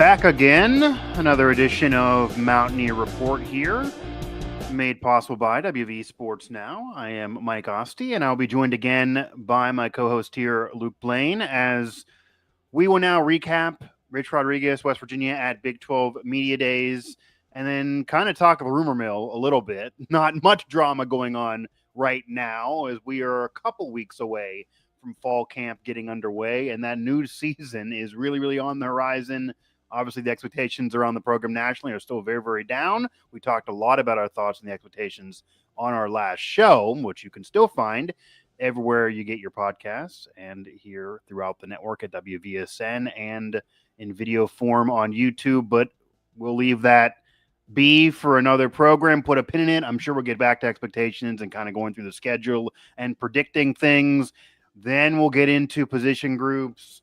Back again, another edition of Mountaineer Report here, made possible by WVU Sports Now. I am Mike Osti, and I'll be joined again by my co-host here, Luke Blaine, as we will now recap Rich Rodriguez, West Virginia at Big 12 Media Days, and then kind of talk of a rumor mill a little bit. Not much drama going on right now, as we are a couple weeks away from fall camp getting underway, and that new season is really on the horizon. Obviously, the expectations around the program nationally are still very down. We talked a lot about our thoughts and the expectations on our last show, which you can still find everywhere you get your podcasts and here throughout the network at WVSN and in video form on YouTube. But we'll leave that be for another program. Put a pin in it. I'm sure we'll get back to expectations and kind of going through the schedule and predicting things. Then we'll get into position groups,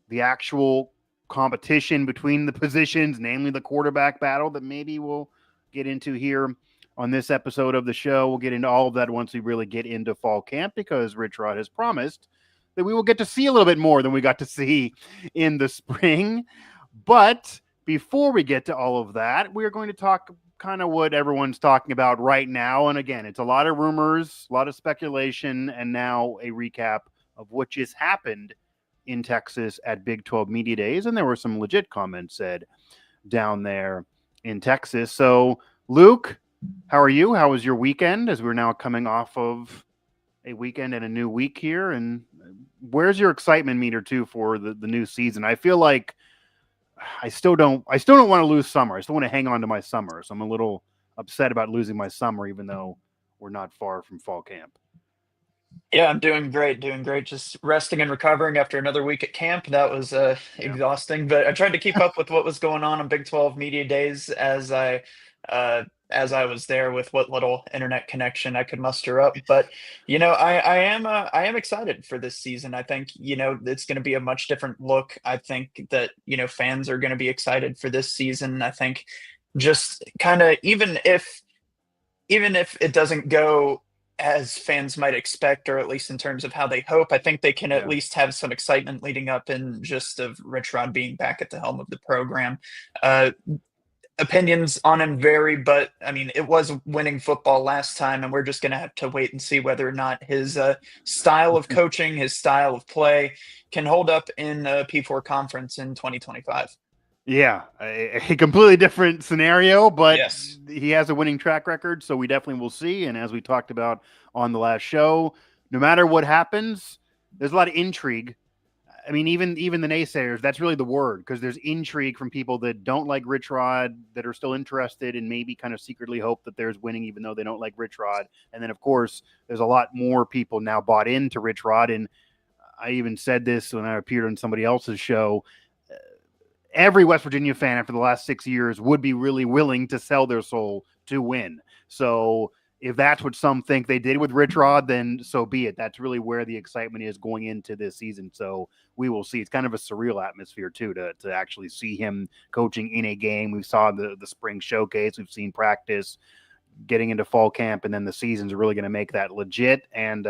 the actual competition between the positions, namely the quarterback battle that maybe we'll get into here on this episode of the show. We'll get into all of that once we really get into fall camp, because Rich Rod has promised that we will get to see a little bit more than we got to see in the spring. But before we get to all of that, we're going to talk kind of what everyone's talking about right now. And again, it's a lot of rumors, a lot of speculation, and now a recap of what just happened in Texas at Big 12 Media Days. And there were some legit comments said down there in Texas. So, Luke, how are you? How was your weekend, as we're now coming off of a weekend and a new week here? And where's your excitement meter too for the new season? I feel like I still don't want to lose summer. I still want to hang on to my summer. So I'm a little upset about losing my summer, even though we're not far from fall camp. Yeah, I'm doing great. Just resting and recovering after another week at camp. That was exhausting, but I tried to keep up with what was going on Big 12 Media Days as I was there with what little internet connection I could muster up. But I am excited for this season. I think it's going to be a much different look. I think that fans are going to be excited for this season. I think just kind of even if it doesn't go as fans might expect, or at least in terms of how they hope, I think they can at least have some excitement leading up in just of Rich Rod being back at the helm of the program. Opinions on him vary, but I mean, it was winning football last time, and we're just going to have to wait and see whether or not his style of coaching, his style of play can hold up in P4 conference in 2025. Yeah, a completely different scenario, but yes, he has a winning track record, so we definitely will see. And as we talked about on the last show, no matter what happens, there's a lot of intrigue. I mean, even the naysayers, that's really the word, because there's intrigue from people that don't like Rich Rod, that are still interested and maybe kind of secretly hope that there's winning, even though they don't like Rich Rod. And then, of course, there's a lot more people now bought into Rich Rod. And I even said this when I appeared on somebody else's show. Every West Virginia fan after the last 6 years would be really willing to sell their soul to win. So if that's what some think they did with Rich Rod, then so be it. That's really where the excitement is going into this season. So we will see. It's kind of a surreal atmosphere too, to actually see him coaching in a game. We saw the spring showcase. We've seen practice, getting into fall camp, and then the season's really going to make that legit. And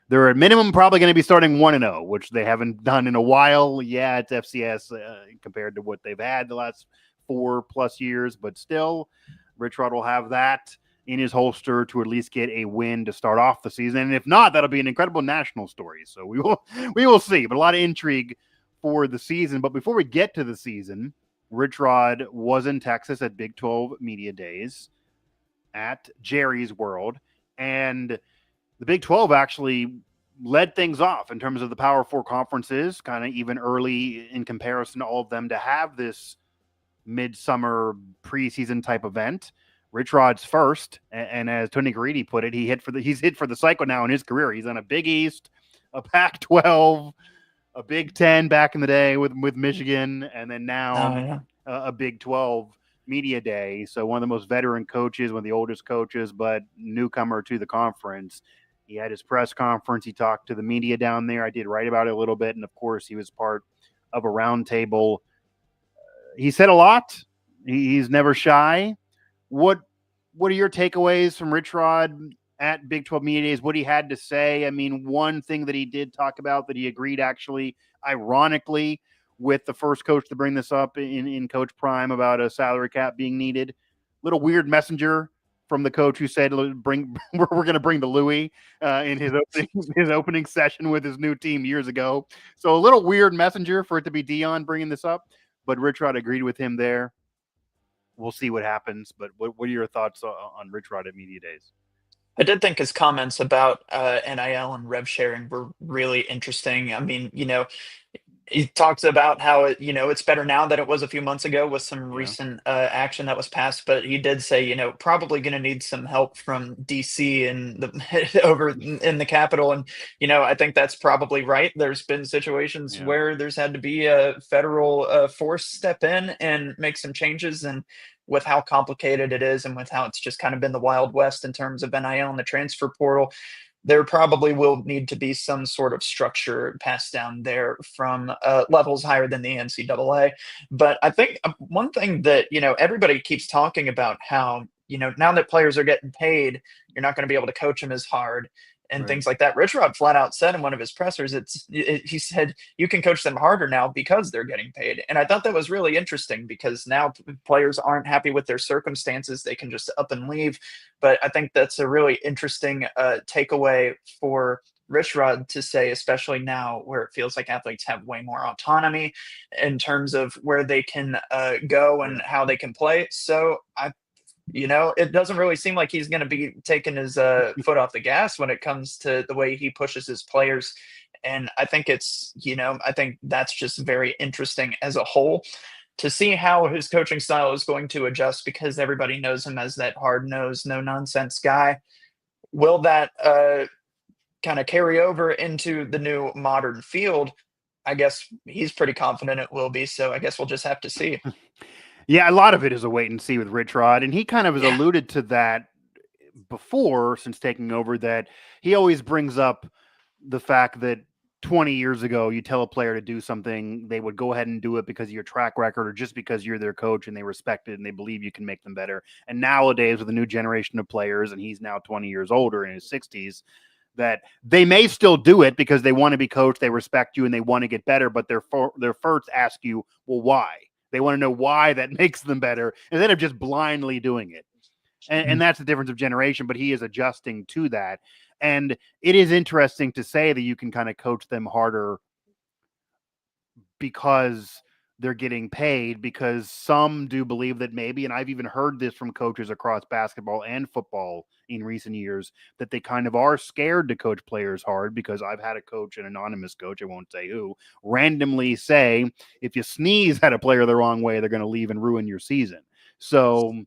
they're at minimum probably going to be starting 1-0, which they haven't done in a while. Yeah, it's FCS compared to what they've had the last 4+ years, but still, Rich Rod will have that in his holster to at least get a win to start off the season. And if not, that'll be an incredible national story. So we will see. But a lot of intrigue for the season. But before we get to the season, Rich Rod was in Texas at Big 12 Media Days at Jerry's World, and the Big 12 actually led things off in terms of the Power 4 conferences, kind of even early in comparison to all of them, to have this midsummer preseason type event. Rich Rod's first, and as Tony Garidi put it, he's hit for the cycle now in his career. He's on a Big East, a Pac-12, a Big 10 back in the day with Michigan, and then now a Big 12 media day. So one of the most veteran coaches, one of the oldest coaches, but newcomer to the conference. He had his press conference. He talked to the media down there. I did write about it a little bit. And of course, he was part of a roundtable. He said a lot. He's never shy. What are your takeaways from Rich Rod at Big 12 Media Days? What he had to say? I mean, one thing that he did talk about that he agreed, actually, ironically, with the first coach to bring this up in Coach Prime about a salary cap being needed. Little weird messenger from the coach who said, "Bring we're going to bring the Louis in his opening session with his new team years ago." So a little weird messenger for it to be Dion bringing this up, but Rich Rod agreed with him there. We'll see what happens. But what are your thoughts on Rich Rod at Media Days? I did think his comments about NIL and rev sharing were really interesting. I mean, he talks about how it's better now than it was a few months ago with some Yeah, recent action that was passed. But he did say, probably going to need some help from DC and the over in the Capitol. And I think that's probably right. There's been situations yeah, where there's had to be a federal force step in and make some changes. And with how complicated it is, and with how it's just kind of been the Wild West in terms of NIL and the transfer portal, there probably will need to be some sort of structure passed down there from levels higher than the NCAA. But I think one thing that everybody keeps talking about, how now that players are getting paid, you're not going to be able to coach them as hard and right. things like that. Rich Rod flat out said in one of his pressers, he said you can coach them harder now because they're getting paid. And I thought that was really interesting, because now players aren't happy with their circumstances, they can just up and leave. But I think that's a really interesting takeaway for Rich Rod to say, especially now where it feels like athletes have way more autonomy in terms of where they can go Yeah. and how they can play. So it doesn't really seem like he's going to be taking his foot off the gas when it comes to the way he pushes his players. And I think I think that's just very interesting as a whole to see how his coaching style is going to adjust, because everybody knows him as that hard-nosed, no-nonsense guy. Will that kind of carry over into the new modern field? I guess he's pretty confident it will be. So I guess we'll just have to see. Yeah, a lot of it is a wait and see with Rich Rod, and he kind of has Yeah. alluded to that before since taking over. That he always brings up the fact that 20 years ago, you tell a player to do something, they would go ahead and do it because of your track record or just because you're their coach and they respect it and they believe you can make them better. And nowadays, with a new generation of players, and he's now 20 years older in his 60s, that they may still do it because they want to be coached, they respect you, and they want to get better, but they're first ask you, well, why? They want to know why that makes them better instead of just blindly doing it. And that's the difference of generation, but he is adjusting to that. And it is interesting to say that you can kind of coach them harder because they're getting paid, because some do believe that maybe, and I've even heard this from coaches across basketball and football in recent years, that they kind of are scared to coach players hard, because I've had a coach, an anonymous coach, I won't say who, randomly say, if you sneeze at a player the wrong way, they're going to leave and ruin your season. So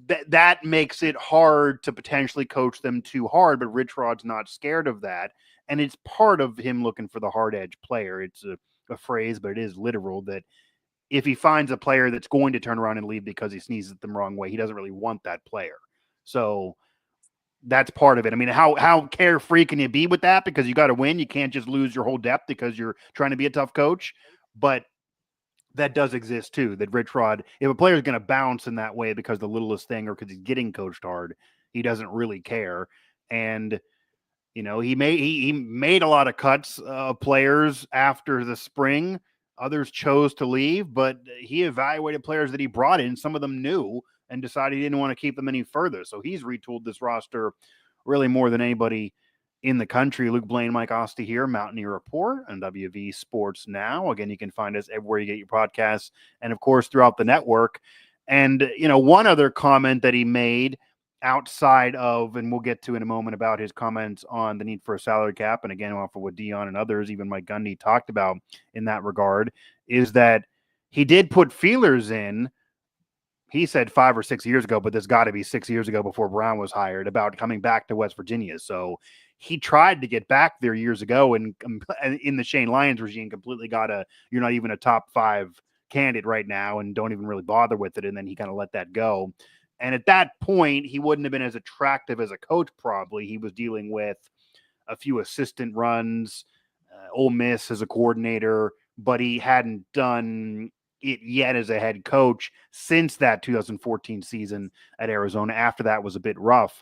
that makes it hard to potentially coach them too hard, but Rich Rod's not scared of that. And it's part of him looking for the hard edge player. It's a phrase, but it is literal, that if he finds a player that's going to turn around and leave because he sneezes at them the wrong way, he doesn't really want that player. So that's part of it. I mean, how carefree can you be with that? Because you got to win. You can't just lose your whole depth because you're trying to be a tough coach. But that does exist too. That Rich Rod, if a player is going to bounce in that way because the littlest thing or because he's getting coached hard, he doesn't really care. And he made a lot of cuts of players after the spring. Others chose to leave, but he evaluated players that he brought in. Some of them knew and decided he didn't want to keep them any further. So he's retooled this roster really more than anybody in the country. Luke Blaine, Mike Osti here, Mountaineer Report on WV Sports Now. Again, you can find us everywhere you get your podcasts and, of course, throughout the network. And, one other comment that he made outside of, and we'll get to in a moment, about his comments on the need for a salary cap, and again, off of what Dion and others, even Mike Gundy, talked about in that regard, is that he did put feelers in. He said 5 or 6 years ago, but there's got to be 6 years ago before Brown was hired, about coming back to West Virginia. So he tried to get back there years ago, and in the Shane Lyons regime, completely you're not even a top 5 candidate right now and don't even really bother with it. And then he kind of let that go. And at that point, he wouldn't have been as attractive as a coach, probably. He was dealing with a few assistant runs, Ole Miss as a coordinator, but he hadn't done it yet as a head coach since that 2014 season at Arizona. After that was a bit rough.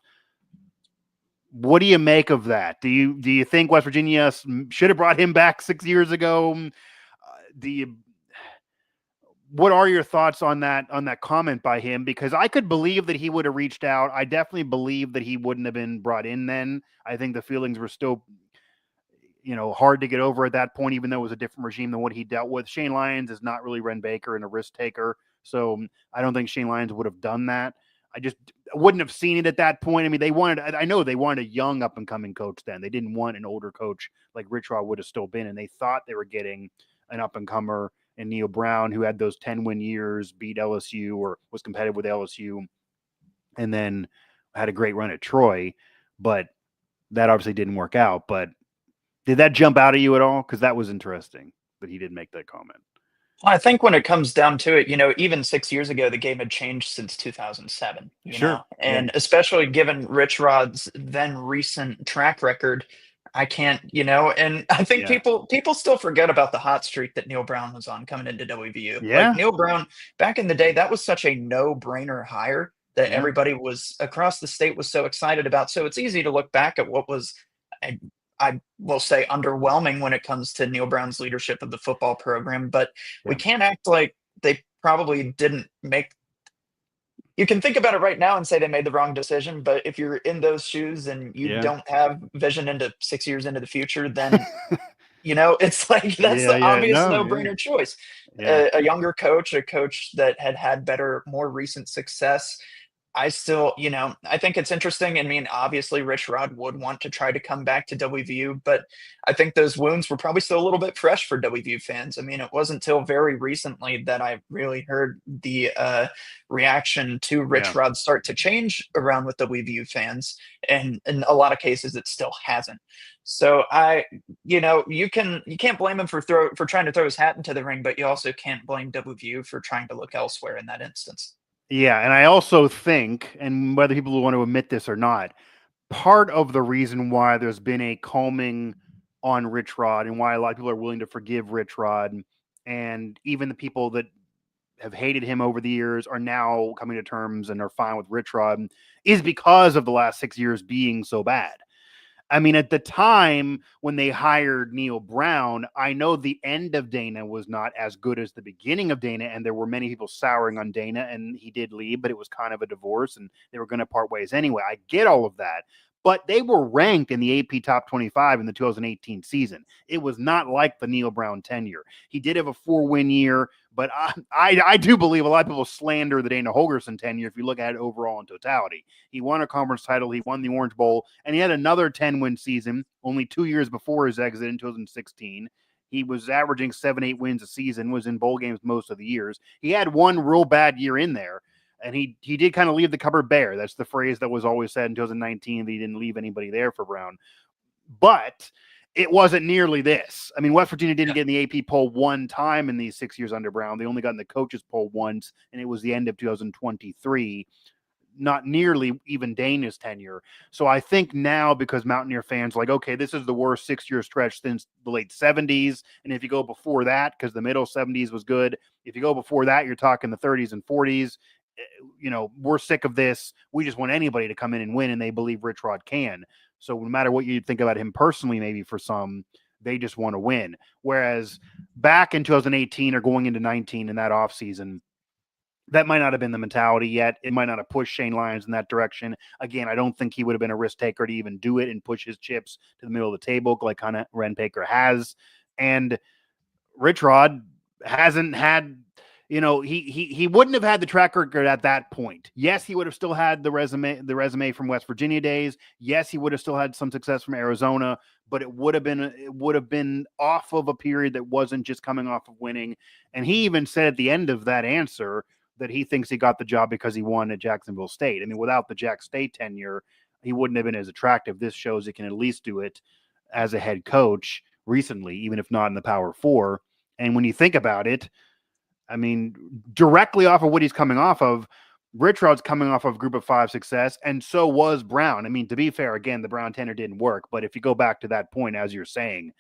What do you make of that? Do you think West Virginia should have brought him back 6 years ago? what are your thoughts on that comment by him? Because I could believe that he would have reached out. I definitely believe that he wouldn't have been brought in then. I think the feelings were still, hard to get over at that point, even though it was a different regime than what he dealt with. Shane Lyons is not really Ren Baker and a risk taker. So I don't think Shane Lyons would have done that. I just wouldn't have seen it at that point. I mean, I know they wanted a young up and coming coach then. They didn't want an older coach like Rich Rod would have still been. And they thought they were getting an up and comer and Neil Brown, who had those 10-win years, beat LSU or was competitive with LSU, and then had a great run at Troy. But that obviously didn't work out. But did that jump out at you at all? Because that was interesting that he did make that comment. Well, I think when it comes down to it, even 6 years ago, the game had changed since 2007, Sure. Yeah. and especially given Rich Rod's then recent track record, I can't, and I think Yeah. people still forget about the hot streak that Neil Brown was on coming into WVU. Like Yeah. Neil Brown back in the day, that was such a no-brainer hire that Yeah. everybody was across the state was so excited about. So it's easy to look back at what was I will say underwhelming when it comes to Neil Brown's leadership of the football program, but we Yeah. can't act like they probably didn't make. You can think about it right now and say they made the wrong decision, but if you're in those shoes and you Yeah. don't have vision into 6 years into the future, then it's like that's Yeah. the Yeah. obvious No. Yeah. no-brainer choice. Yeah. A younger coach, a coach that had better, more recent success. I still, I think it's interesting. I mean, obviously, Rich Rod would want to try to come back to WVU, but I think those wounds were probably still a little bit fresh for WVU fans. I mean, it wasn't until very recently that I really heard the reaction to Yeah. Rich Rod start to change around with WVU fans, and in a lot of cases, it still hasn't. So you can't blame him for trying to throw his hat into the ring, but you also can't blame WVU for trying to look elsewhere in that instance. Yeah. And I also think, and whether people want to admit this or not, part of the reason why there's been a calming on Rich Rod and why a lot of people are willing to forgive Rich Rod, and even the people that have hated him over the years are now coming to terms and are fine with Rich Rod, is because of the last 6 years being so bad. I mean, at the time when they hired Neil Brown, I know the end of Dana was not as good as the beginning of Dana, and there were many people souring on Dana, and he did leave, but it was kind of a divorce, and they were going to part ways anyway. I get all of that, but they were ranked in the AP Top 25 in the 2018 season. It was not like the Neil Brown tenure. He did have a 4-win year, but I do believe a lot of people slander the Dana Holgerson tenure if you look at it overall in totality. He won a conference title, he won the Orange Bowl, and he had another 10-win season only 2 years before his exit in 2016. He was averaging 7-8 wins a season, was in bowl games most of the years. He had one real bad year in there, and he did kind of leave the cupboard bare. That's the phrase that was always said in 2019, that he didn't leave anybody there for Brown. But it wasn't nearly this. I mean, West Virginia didn't get in the AP poll one time in these 6 years under Brown. They only got in the coaches poll once, and it was the end of 2023. Not nearly even Dana's tenure. So I think now, because Mountaineer fans are like, okay, this is the worst 6-year stretch since the late 70s. And if you go before that, because the middle 70s was good, if you go before that, you're talking the 30s and 40s. We're sick of this. We just want anybody to come in and win, and they believe Rich Rod can. So no matter what you think about him personally, maybe for some, they just want to win. Whereas back in 2018 or going into 19 in that offseason, that might not have been the mentality yet. It might not have pushed Shane Lyons in that direction. Again, I don't think he would have been a risk taker to even do it and push his chips to the middle of the table like kind of Ren Baker has. And Rich Rod hasn't had, he wouldn't have had the track record at that point. Yes, he would have still had the resume from West Virginia days. Yes, he would have still had some success from Arizona, but it would have been off of a period that wasn't just coming off of winning. And he even said at the end of that answer that he thinks he got the job because he won at Jacksonville State. I mean, without the Jack State tenure, he wouldn't have been as attractive. This shows he can at least do it as a head coach recently, even if not in the Power Four. And when you think about it, I mean, directly off of what he's coming off of, Rich Rod's coming off of Group of Five success, and so was Brown. I mean, to be fair, again, the Brown tenure didn't work, but if you go back to that point, as you're saying,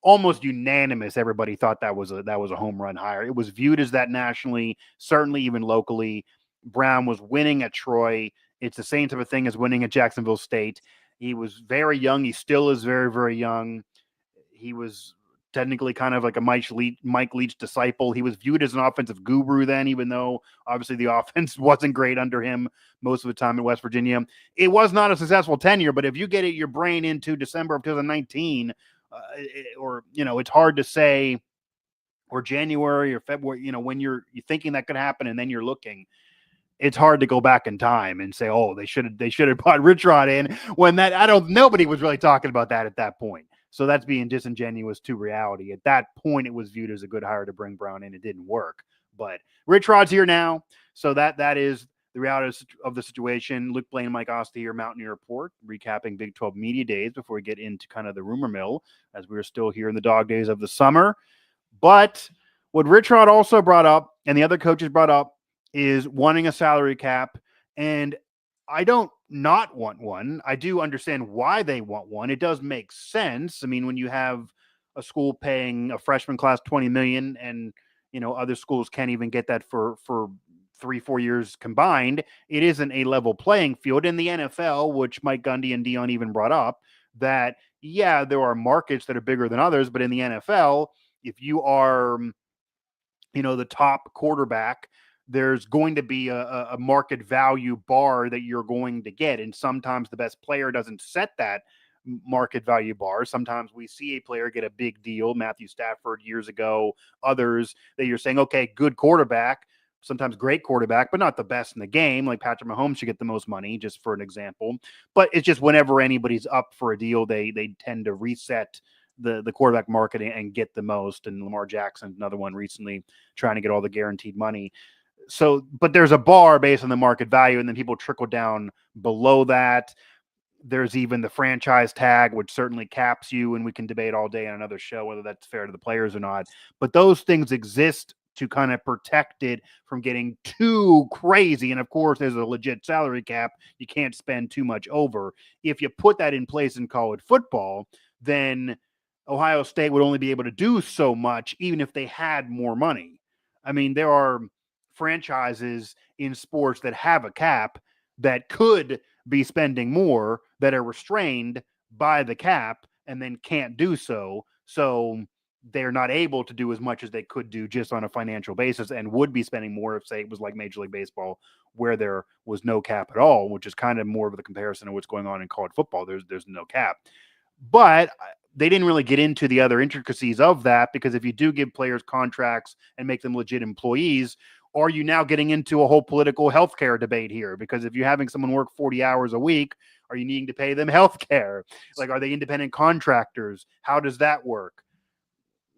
almost unanimous, everybody thought that was a home run hire. It was viewed as that nationally, certainly even locally. Brown was winning at Troy. It's the same type of thing as winning at Jacksonville State. He was very young. He still is very, very young. He was technically kind of like a Mike Leach disciple. He was viewed as an offensive guru then, even though obviously the offense wasn't great under him most of the time in West Virginia. It was not a successful tenure, but if you get your brain into December of 2019, or, it's hard to say, or January or February, when you're thinking that could happen and then you're looking, it's hard to go back in time and say, oh, they should have brought Rich Rod in, when nobody was really talking about that at that point. So that's being disingenuous to reality. At that point, it was viewed as a good hire to bring Brown in. It didn't work, but Rich Rod's here now. So that is the reality of the situation. Luke Blaine, Mike Osta here, Mountaineer Report, recapping Big 12 Media Days before we get into kind of the rumor mill, as we're still here in the dog days of the summer. But what Rich Rod also brought up, and the other coaches brought up, is wanting a salary cap. And I don't not want one. I do understand why they want one. It does make sense. I mean, when you have a school paying a freshman class $20 million, and other schools can't even get that for 3-4 years combined, it isn't a level playing field. In the NFL, which Mike Gundy and Dion even brought up, that there are markets that are bigger than others, but in the NFL, if you are the top quarterback, there's going to be a market value bar that you're going to get. And sometimes the best player doesn't set that market value bar. Sometimes we see a player get a big deal, Matthew Stafford years ago, others that you're saying, okay, good quarterback, sometimes great quarterback, but not the best in the game. Like Patrick Mahomes should get the most money, just for an example. But it's just whenever anybody's up for a deal, they tend to reset the quarterback market and get the most. And Lamar Jackson, another one recently, trying to get all the guaranteed money. So, but there's a bar based on the market value, and then people trickle down below that. There's even the franchise tag, which certainly caps you, and we can debate all day on another show whether that's fair to the players or not. But those things exist to kind of protect it from getting too crazy. And of course, there's a legit salary cap. You can't spend too much over. If you put that in place in college football, then Ohio State would only be able to do so much, even if they had more money. I mean, there are franchises in sports that have a cap that could be spending more, that are restrained by the cap and then can't do so. So they're not able to do as much as they could do just on a financial basis, and would be spending more if, say, it was like Major League Baseball, where there was no cap at all, which is kind of more of the comparison of what's going on in college football. There's no cap. But they didn't really get into the other intricacies of that, because if you do give players contracts and make them legit employees, are you now getting into a whole political healthcare debate here? Because if you're having someone work 40 hours a week, are you needing to pay them healthcare? Like, are they independent contractors? How does that work?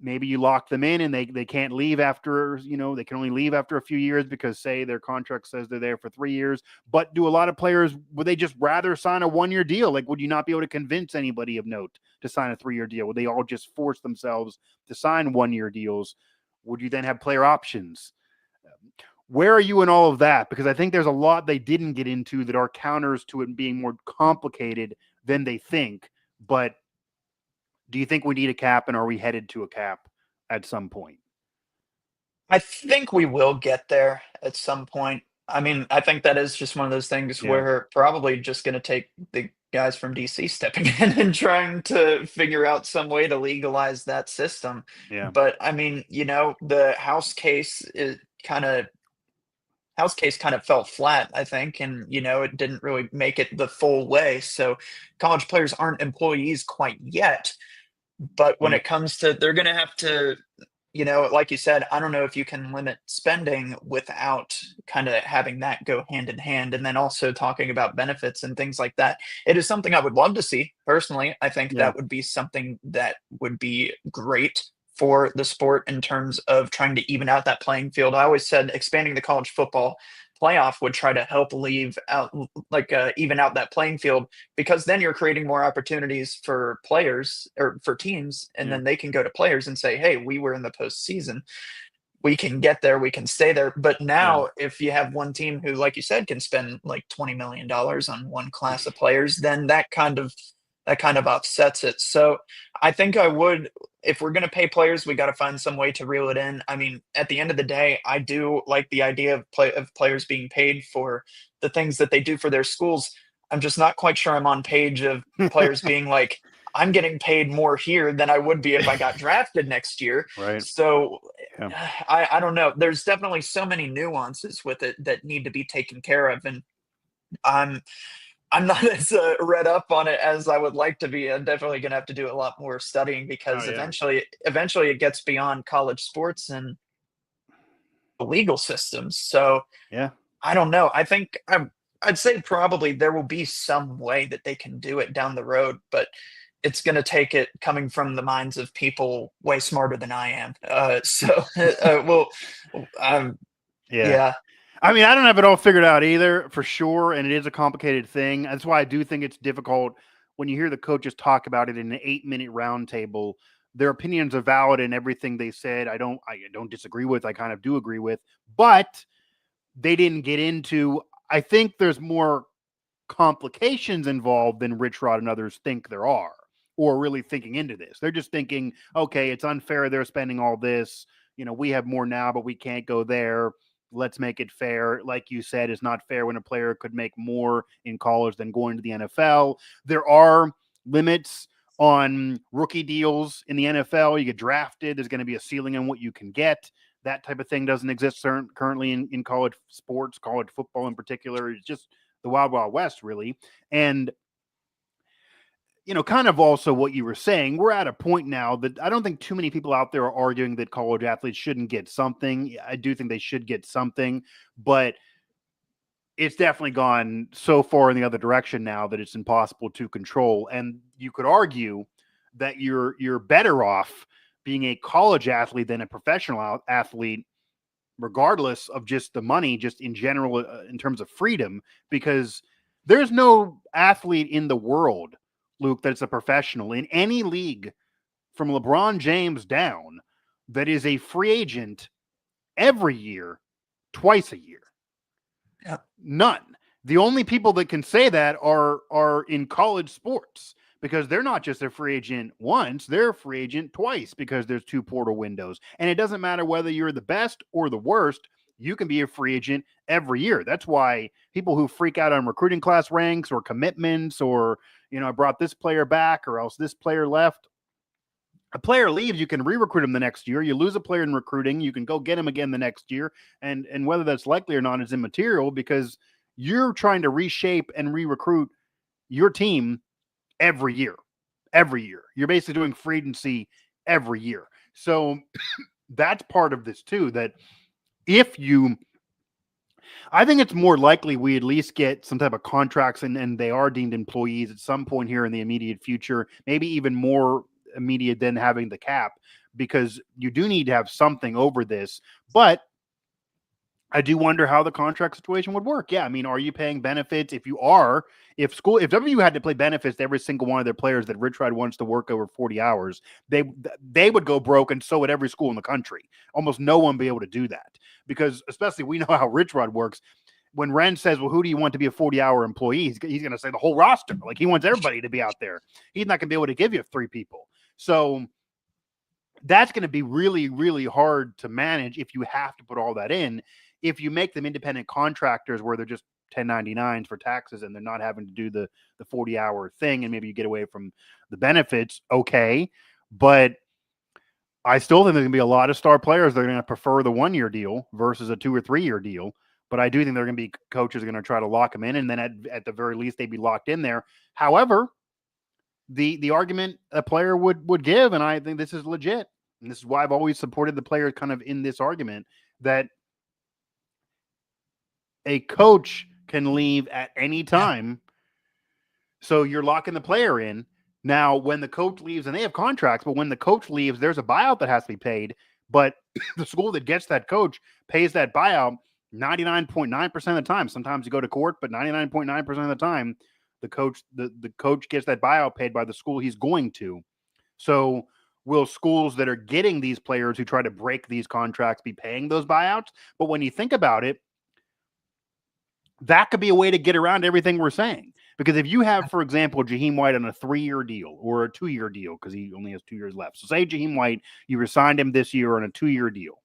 Maybe you lock them in and they can't leave after, they can only leave after a few years because, say, their contract says they're there for 3 years. But do a lot of players, would they just rather sign a 1-year deal? Like, would you not be able to convince anybody of note to sign a 3-year deal? Would they all just force themselves to sign 1-year deals? Would you then have player options? Where are you in all of that? Because I think there's a lot they didn't get into that are counters to it being more complicated than they think. But do you think we need a cap, and are we headed to a cap at some point? I think we will get there at some point. I mean, I think that is just one of those things Yeah. where probably just going to take the guys from DC stepping in and trying to figure out some way to legalize that system. Yeah. But I mean, the House case kind of fell flat, I think, and it didn't really make it the full way. So college players aren't employees quite yet. But when Mm. it comes to, they're going to have to, like you said, I don't know if you can limit spending without kind of having that go hand in hand. And then also talking about benefits and things like that. It is something I would love to see personally. I think Yeah. that would be something that would be great for the sport in terms of trying to even out that playing field. I always said expanding the college football playoff would try to help leave out, like, even out that playing field, because then you're creating more opportunities for players or for teams, and Yeah. then they can go to players and say, hey, we were in the postseason, we can get there, we can stay there. But Yeah. now if you have one team who, like you said, can spend like $20 million on one class of players, then that kind of upsets it. So I think I would, if we're going to pay players, we got to find some way to reel it in. I mean, at the end of the day, I do like the idea of players being paid for the things that they do for their schools. I'm just not quite sure I'm on page of players being like, I'm getting paid more here than I would be if I got drafted next year. Right. So Yeah. I don't know. There's definitely so many nuances with it that need to be taken care of, and I'm I'm not as read up on it as I would like to be. I'm definitely going to have to do a lot more studying Oh because yeah. eventually it gets beyond college sports and the legal systems. So Yeah. I don't know. I'd say probably there will be some way that they can do it down the road, but it's going to take it coming from the minds of people way smarter than I am. Well, um, Yeah. yeah, I mean, I don't have it all figured out either, for sure, and it is a complicated thing. That's why I do think it's difficult when you hear the coaches talk about it in an 8-minute roundtable. Their opinions are valid and everything they said. I don't disagree with. I kind of do agree with, but they didn't get into. I think there's more complications involved than Rich Rod and others think there are, or really thinking into this. They're just thinking, okay, it's unfair. They're spending all this. We have more now, but we can't go there. Let's make it fair. Like you said, it's not fair when a player could make more in college than going to the NFL. There are limits on rookie deals in the NFL. You get drafted, there's going to be a ceiling on what you can get. That type of thing doesn't exist currently in college sports, college football in particular. It's just the wild, wild west, really. And, kind of also what you were saying, we're at a point now that I don't think too many people out there are arguing that college athletes shouldn't get something. I do think they should get something, but it's definitely gone so far in the other direction now that it's impossible to control. And you could argue that you're better off being a college athlete than a professional athlete, regardless of just the money, just in general, in terms of freedom, because there's no athlete in the world, Luke, that's a professional in any league from LeBron James down that is a free agent every year, twice a year. yeah, None. The only people that can say that are in college sports, because they're not just a free agent once, they're a free agent twice because there's 2 portal windows. And it doesn't matter whether you're the best or the worst, you can be a free agent every year. That's why people who freak out on recruiting class ranks or commitments or, I brought this player back or else this player left. A player leaves, you can re-recruit him the next year. You lose a player in recruiting, you can go get him again the next year. And whether that's likely or not is immaterial, because you're trying to reshape and re-recruit your team every year. Every year. You're basically doing free agency every year. So that's part of this too, that if you I think it's more likely we at least get some type of contracts and they are deemed employees at some point here in the immediate future, maybe even more immediate than having the cap, because you do need to have something over this. But I do wonder how the contract situation would work. Yeah, I mean, are you paying benefits? If if WVU had to pay benefits to every single one of their players that Rich Rod wants to work over 40 hours, they would go broke, and so would every school in the country. Almost no one would be able to do that, because especially we know how Rich Rod works. When Ren says, well, who do you want to be a 40-hour employee? He's going to say the whole roster. Like, he wants everybody to be out there. He's not going to be able to give you 3 people. So that's going to be really, really hard to manage if you have to put all that in. If you make them independent contractors where they're just 1099s for taxes and they're not having to do the 40-hour thing, and maybe you get away from the benefits, okay. But I still think there's going to be a lot of star players that are going to prefer the 1-year deal versus a 2 or 3-year deal. But I do think there are going to be coaches going to try to lock them in, and then at the very least, they'd be locked in there. However, the argument a player would give, and I think this is legit, and this is why I've always supported the players kind of in this argument, that a coach can leave at any yeah, time. So you're locking the player in. Now, when the coach leaves, and they have contracts, but when the coach leaves, there's a buyout that has to be paid. But the school that gets that coach pays that buyout 99.9% of the time. Sometimes you go to court, but 99.9% of the time, the coach gets that buyout paid by the school he's going to. So will schools that are getting these players who try to break these contracts be paying those buyouts? But when you think about it, that could be a way to get around everything we're saying. Because if you have, for example, Jaheim White on a 3-year deal or a 2-year deal, because he only has 2 years left. So say Jaheim White, you resigned him this year on a 2-year deal,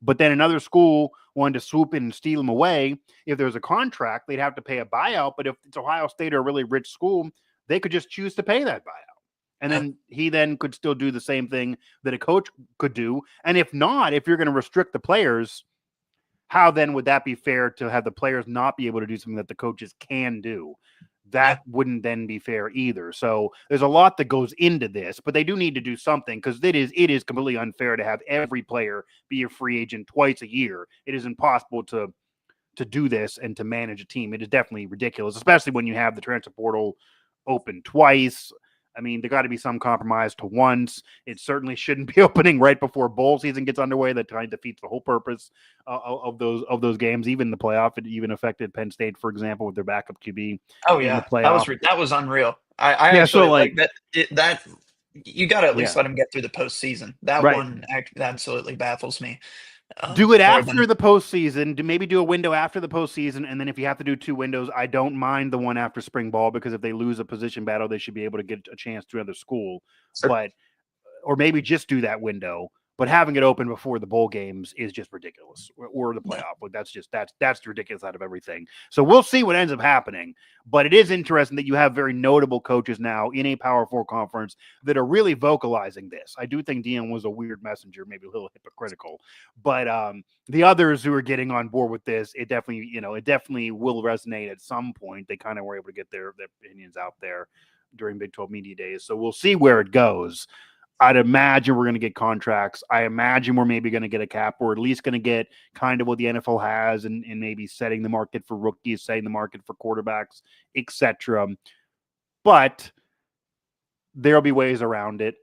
but then another school wanted to swoop in and steal him away. If there's a contract, they'd have to pay a buyout. But if it's Ohio State or a really rich school, they could just choose to pay that buyout. And then he then could still do the same thing that a coach could do. And if not, if you're going to restrict the players, how then would that be fair to have the players not be able to do something that the coaches can do? That wouldn't then be fair either. So there's a lot that goes into this, but they do need to do something, because it is completely unfair to have every player be a free agent twice a year. It is impossible to do this and to manage a team. It is definitely ridiculous, especially when you have the transfer portal open twice. I mean, there got to be some compromise to once. It certainly shouldn't be opening right before bowl season gets underway. That kind of defeats the whole purpose of those games. Even the playoff, it even affected Penn State, for example, with their backup QB. Oh in the yeah, playoff. that was unreal. I Yeah, actually so like that. That you got to at least yeah, let him get through the postseason. That right. one absolutely baffles me. Do it More after than the postseason. Maybe do a window after the postseason, and then if you have to do 2 windows, I don't mind the one after spring ball, because if they lose a position battle, they should be able to get a chance to another school. But or maybe just do that window. But having it open before the bowl games is just ridiculous, or the playoff. But that's ridiculous out of everything. So we'll see what ends up happening. But it is interesting that you have very notable coaches now in a Power 4 conference that are really vocalizing this. I do think Dion was a weird messenger, maybe a little hypocritical, but the others who are getting on board with this, it definitely will resonate at some point. They kind of were able to get their opinions out there during Big 12 Media Days. So we'll see where it goes. I'd imagine we're going to get contracts. I imagine we're maybe going to get a cap, or at least going to get kind of what the NFL has, and maybe setting the market for rookies, setting the market for quarterbacks, etc. But there'll be ways around it,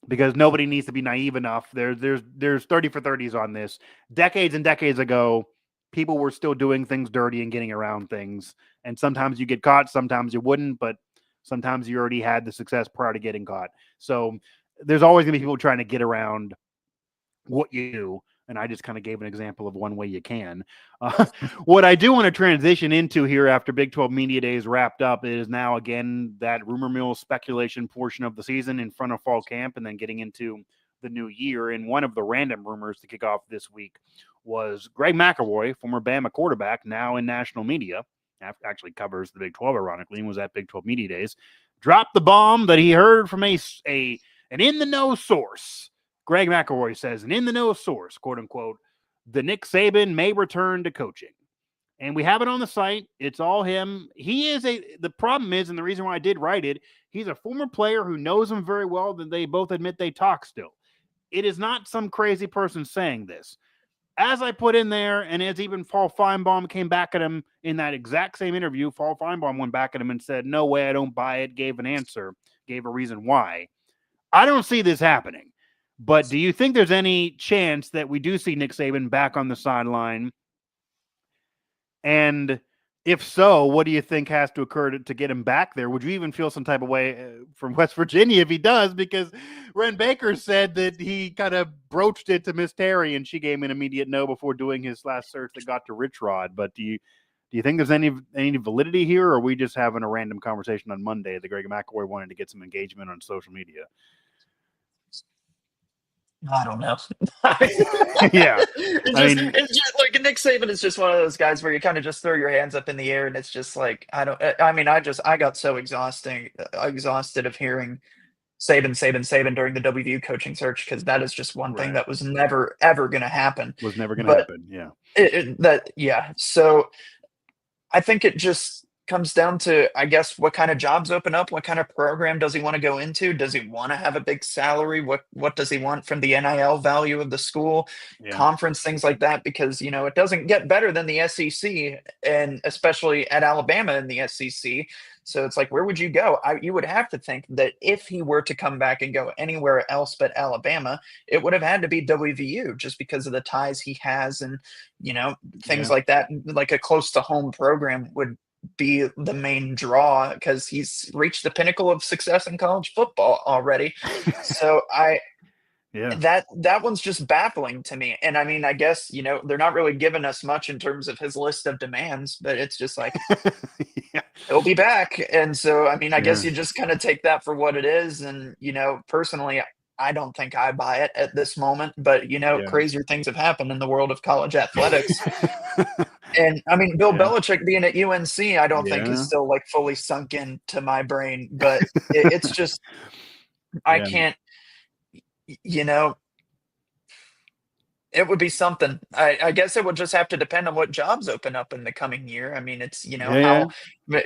because nobody needs to be naive enough. There's 30 for 30s on this. Decades and decades ago, people were still doing things dirty and getting around things. And sometimes you get caught, sometimes you wouldn't, but sometimes you already had the success prior to getting caught. So there's always going to be people trying to get around what you do. And I just kind of gave an example of one way you can. What I do want to transition into here after Big 12 Media Days wrapped up is now, again, that rumor mill speculation portion of the season in front of fall camp, and then getting into the new year. And one of the random rumors to kick off this week was Greg McElroy, former Bama quarterback, now in national media, actually covers the Big 12, ironically, and was at Big 12 Media Days, dropped the bomb that he heard from an in-the-know source. Greg McElroy says, an in-the-know source, quote unquote, the Nick Saban may return to coaching. And we have it on the site. It's all him. The problem is, and the reason why I did write it, he's a former player who knows him very well, that they both admit they talk still. It is not some crazy person saying this. As I put in there, and as even Paul Feinbaum came back at him in that exact same interview, Paul Feinbaum went back at him and said, no way, I don't buy it, gave an answer, gave a reason why. I don't see this happening. But do you think there's any chance that we do see Nick Saban back on the sideline? And if so, what do you think has to occur to get him back there? Would you even feel some type of way from West Virginia if he does? Because Ren Baker said that he kind of broached it to Miss Terry, and she gave him an immediate no before doing his last search that got to Rich Rod. But do you think there's any validity here, or are we just having a random conversation on Monday that Greg McElroy wanted to get some engagement on social media? I don't know. Yeah. It's just like Nick Saban is just one of those guys where you kind of just throw your hands up in the air, and it's just like, I got so exhausted of hearing Saban during the WVU coaching search, because that is just one thing that was never, ever going to happen. Was never going to happen. Yeah. So I think it just comes down to, I guess, what kind of jobs open up, what kind of program does he want to go into? Does he want to have a big salary? What does he want from the NIL value of the school, conference, things like that? Because, it doesn't get better than the SEC, and especially at Alabama in the SEC. So it's like, where would you go? You would have to think that if he were to come back and go anywhere else but Alabama, it would have had to be WVU, just because of the ties he has, and, things like that. Like a close to home program would be the main draw, because he's reached the pinnacle of success in college football already. So that one's just baffling to me. And I guess, they're not really giving us much in terms of his list of demands, but it's just like, he'll be back. And so, I guess you just kind of take that for what it is. And, personally, I don't think I buy it at this moment, but crazier things have happened in the world of college athletics. And Bill Belichick being at UNC, I don't think is still like fully sunk into my brain, but it's just, I Yeah. can't, you know, it would be something. I guess it would just have to depend on what jobs open up in the coming year. I mean, it's, Yeah. Yeah. how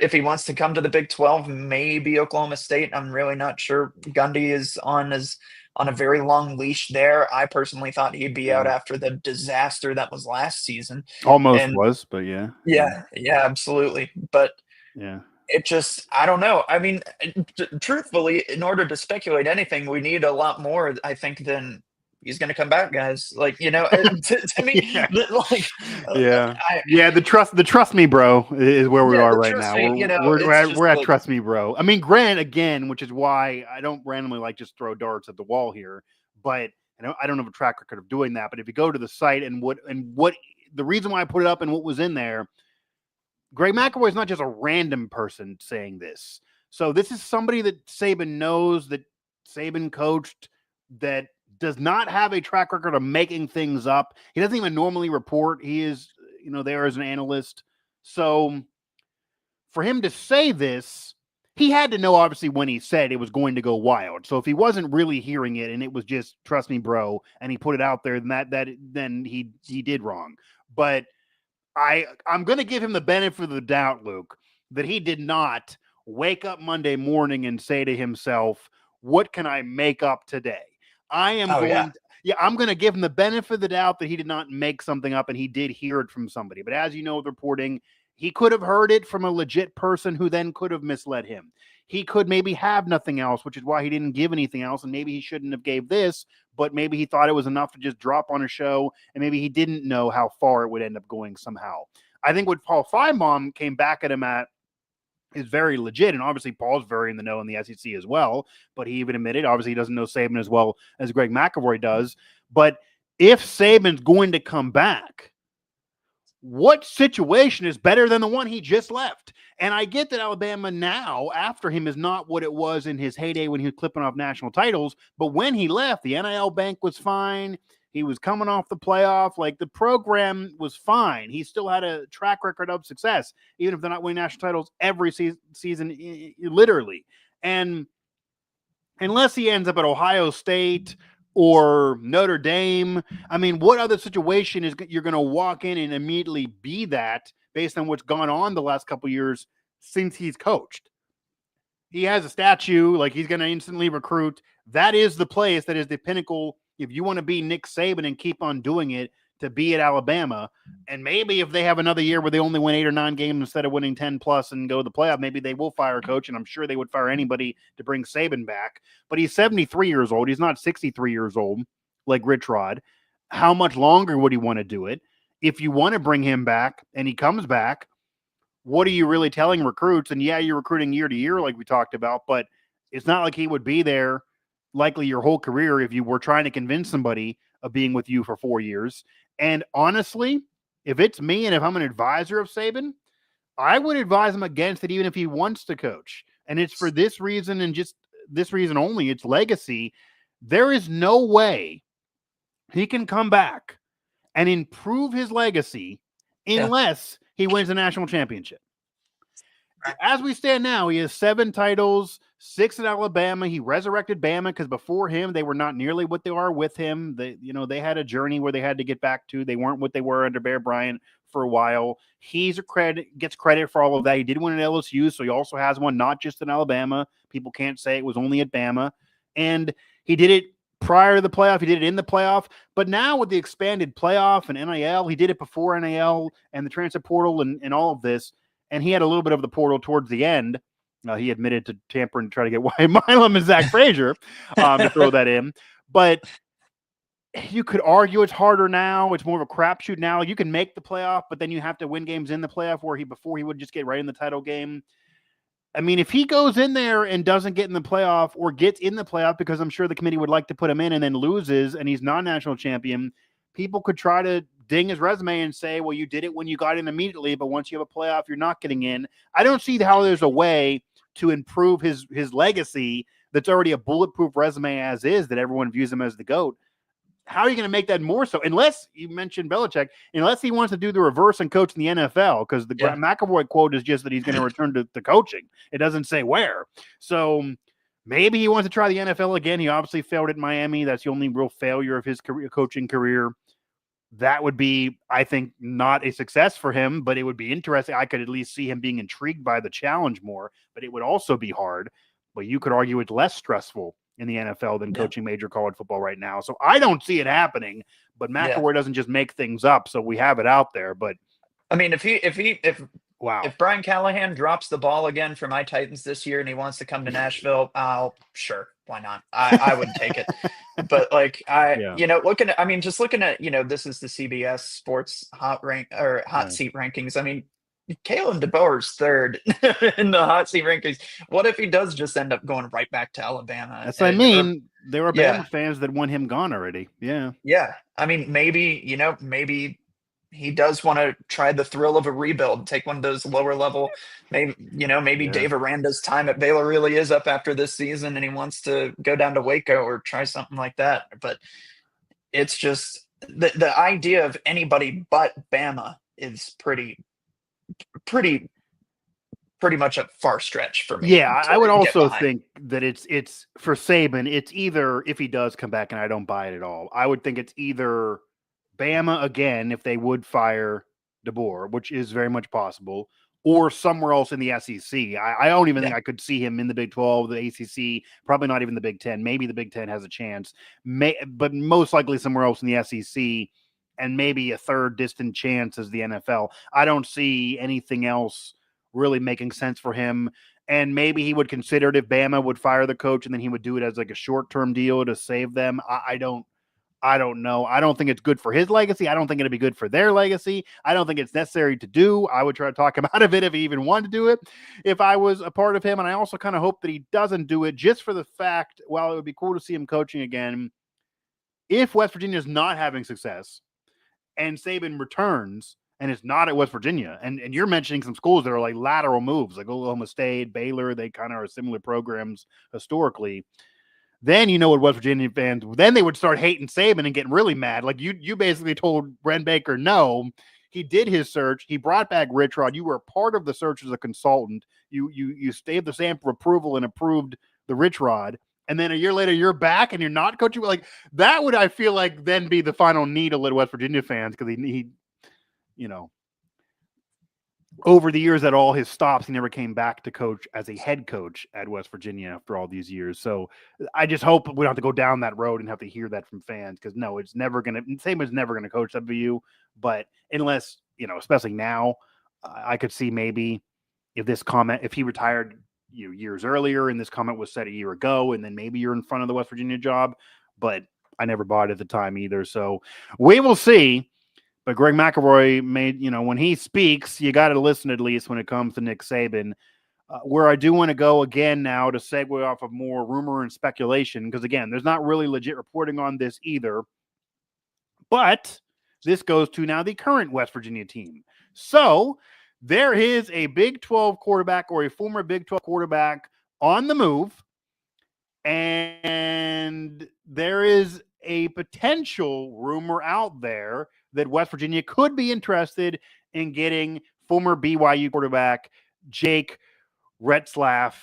if he wants to come to the Big 12, maybe Oklahoma State. I'm really not sure. Gundy is on a very long leash there. I personally thought he'd be Yeah. out after the disaster that was last season. Almost And was, but yeah. Yeah. yeah, yeah, absolutely. But Yeah. it just, I don't know. I mean, truthfully, in order to speculate anything, we need a lot more, I think, than he's going to come back, guys. Like, to me, Yeah. like, uh, Yeah. I, Yeah, the trust me, bro, is where we yeah, are the right trust now. me, We're it's at, just we're at like, trust me, bro. I mean, Grant again, which is why I don't randomly like just throw darts at the wall here, but I don't have a track record of doing that. But if you go to the site and what the reason why I put it up and what was in there, Greg McElroy is not just a random person saying this. So this is somebody that Saban knows, that Saban coached, that does not have a track record of making things up. He doesn't even normally report. He is, there as an analyst. So for him to say this, he had to know obviously when he said it was going to go wild. So if he wasn't really hearing it and it was just trust me, bro, and he put it out there, then he did wrong. But I'm going to give him the benefit of the doubt, Luke, that he did not wake up Monday morning and say to himself, "What can I make up today?" I am oh yeah, going. Yeah, I'm going to give him the benefit of the doubt that he did not make something up and he did hear it from somebody. But as you know, with reporting, he could have heard it from a legit person who then could have misled him. He could maybe have nothing else, which is why he didn't give anything else, and maybe he shouldn't have gave this, but maybe he thought it was enough to just drop on a show, and maybe he didn't know how far it would end up going somehow. I think what Paul Feinbaum came back at him at is very legit, and obviously Paul's very in the know in the SEC as well, but he even admitted, obviously he doesn't know Saban as well as Greg McElroy does, but if Saban's going to come back, what situation is better than the one he just left? And I get that Alabama now, after him, is not what it was in his heyday when he was clipping off national titles. But when he left, the NIL bank was fine. He was coming off the playoff. Like, the program was fine. He still had a track record of success, even if they're not winning national titles every season, literally. And unless he ends up at Ohio State or Notre Dame, I mean, what other situation is you're going to walk in and immediately be that based on what's gone on the last couple of years since he's coached? He has a statue, like he's going to instantly recruit. That is the place, that is the pinnacle. If you want to be Nick Saban and keep on doing it, to be at Alabama. And maybe if they have another year where they only win 8 or 9 games instead of winning 10 plus and go to the playoff, maybe they will fire a coach. And I'm sure they would fire anybody to bring Saban back. But he's 73 years old. He's not 63 years old like Rich Rod. How much longer would he want to do it? If you want to bring him back and he comes back, what are you really telling recruits? And yeah, you're recruiting year to year like we talked about, but it's not like he would be there likely your whole career if you were trying to convince somebody of being with you for 4 years. And honestly, if it's me and if I'm an advisor of Saban, I would advise him against it even if he wants to coach. And it's for this reason and just this reason only, it's legacy. There is no way he can come back and improve his legacy yeah, unless he wins a national championship. right. As we stand now, he has 7 titles, 6 at Alabama. He resurrected Bama because before him, they were not nearly what they are with him. They had a journey where they had to get back to. They weren't what they were under Bear Bryant for a while. Gets credit for all of that. He did win at LSU, so he also has one not just in Alabama. People can't say it was only at Bama. And he did it prior to the playoff. He did it in the playoff. But now with the expanded playoff and NIL, he did it before NIL and the transfer portal and all of this. And he had a little bit of the portal towards the end. He admitted to tampering to try to get Wyatt Milam and Zach Frazier to throw that in. But you could argue it's harder now. It's more of a crapshoot now. You can make the playoff, but then you have to win games in the playoff where before he would just get right in the title game. I mean, if he goes in there and doesn't get in the playoff or gets in the playoff, because I'm sure the committee would like to put him in and then loses and he's non-national champion, people could try to ding his resume and say, well, you did it when you got in immediately, but once you have a playoff, you're not getting in. I don't see how there's a way to improve his legacy that's already a bulletproof resume as is, that everyone views him as the GOAT. How are you going to make that more so? Unless you mentioned Belichick, unless he wants to do the reverse and coach in the NFL, because the McElroy quote is just that he's going to return to coaching. It doesn't say where. So Maybe he wants to try the NFL again. He obviously failed at Miami. That's the only real failure of his coaching career. That would be, I think, not a success for him, but it would be interesting. I could at least see him being intrigued by the challenge more, but it would also be hard. But you could argue it's less stressful in the NFL than coaching major college football right now. So I don't see it happening, but McElroy doesn't just make things up. So we have it out there. But I mean, if Brian Callahan drops the ball again for my Titans this year and he wants to come to Nashville, sure, why not? I would take it. But like just looking at, this is the CBS Sports hot seat rankings. I mean, Kalen DeBoer's third in the hot seat rankings. What if he does just end up going right back to Alabama? That's what I mean. There are Bama fans that want him gone already. Yeah. Yeah. I mean, maybe he does want to try the thrill of a rebuild, take one of those lower level, maybe Dave Aranda's time at Baylor really is up after this season and he wants to go down to Waco or try something like that. But it's just the idea of anybody but Bama is pretty much a far stretch for me. Yeah, I would also think that it's for Saban, it's either, if he does come back, and I don't buy it at all, I would think it's either Bama again, if they would fire DeBoer, which is very much possible, or somewhere else in the SEC. I don't even think I could see him in the Big 12, the ACC, probably not even the Big 10. Maybe the Big 10 has a chance, but most likely somewhere else in the SEC, and maybe a third distant chance as the NFL. I don't see anything else really making sense for him. And maybe he would consider it if Bama would fire the coach and then he would do it as like a short-term deal to save them. I don't know. I don't think it's good for his legacy. I don't think it'd be good for their legacy. I don't think it's necessary to do. I would try to talk him out of it if he even wanted to do it, if I was a part of him. And I also kind of hope that he doesn't do it, just for the fact, while it would be cool to see him coaching again, if West Virginia is not having success and Saban returns and it's not at West Virginia, and you're mentioning some schools that are like lateral moves, like Oklahoma State, Baylor, they kind of are similar programs historically, then you know what West Virginia fans, then they would start hating Saban and getting really mad. Like you basically told Brent Baker, no, he did his search. He brought back Rich Rod. You were a part of the search as a consultant. You stayed the stamp of approval and approved the Rich Rod. And then a year later, you're back and you're not coaching. Like that would, I feel like, then be the final needle at West Virginia fans, because he over the years at all his stops, he never came back to coach as a head coach at West Virginia after all these years. So I just hope we don't have to go down that road and have to hear that from fans, because no, it's never going to, Saban's never going to coach WVU. But unless, especially now, I could see maybe if he retired years earlier and this comment was said a year ago, and then maybe you're in front of the West Virginia job. But I never bought it at the time either. So we will see. But Greg McElroy made, when he speaks, you got to listen at least when it comes to Nick Saban. Where I do want to go again now to segue off of more rumor and speculation, because again, there's not really legit reporting on this either. But this goes to now the current West Virginia team. So there is a Big 12 quarterback, or a former Big 12 quarterback, on the move. And there is a potential rumor out there that West Virginia could be interested in getting former BYU quarterback Jake Retzlaff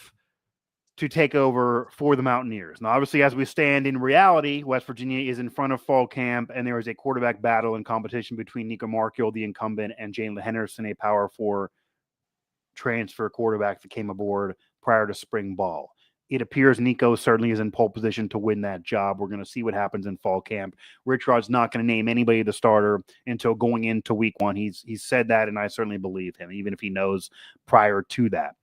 to take over for the Mountaineers. Now, obviously, as we stand in reality, West Virginia is in front of fall camp, and there is a quarterback battle and competition between Nico Markiel, the incumbent, and Jalen Henderson, a Power 4 transfer quarterback that came aboard prior to spring ball. It appears Nico certainly is in pole position to win that job. We're going to see what happens in fall camp. Rich Rod's not going to name anybody the starter until going into week 1. He's said that, and I certainly believe him, even if he knows prior to that.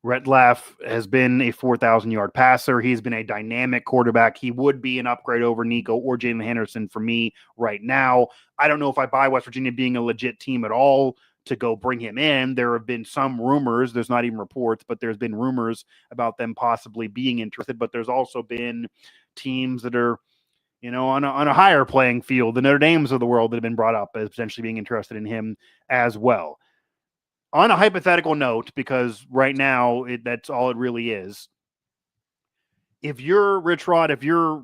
Retzlaff has been a 4,000-yard passer. He's been a dynamic quarterback. He would be an upgrade over Nico or Jalen Henderson for me right now. I don't know if I buy West Virginia being a legit team at all to go bring him in. There have been some rumors, there's not even reports, but there's been rumors about them possibly being interested. But there's also been teams that are, on a higher playing field, the Notre Dames of the world, that have been brought up as potentially being interested in him as well. On a hypothetical note, because right now that's all it really is. If you're Rich Rod, if you're,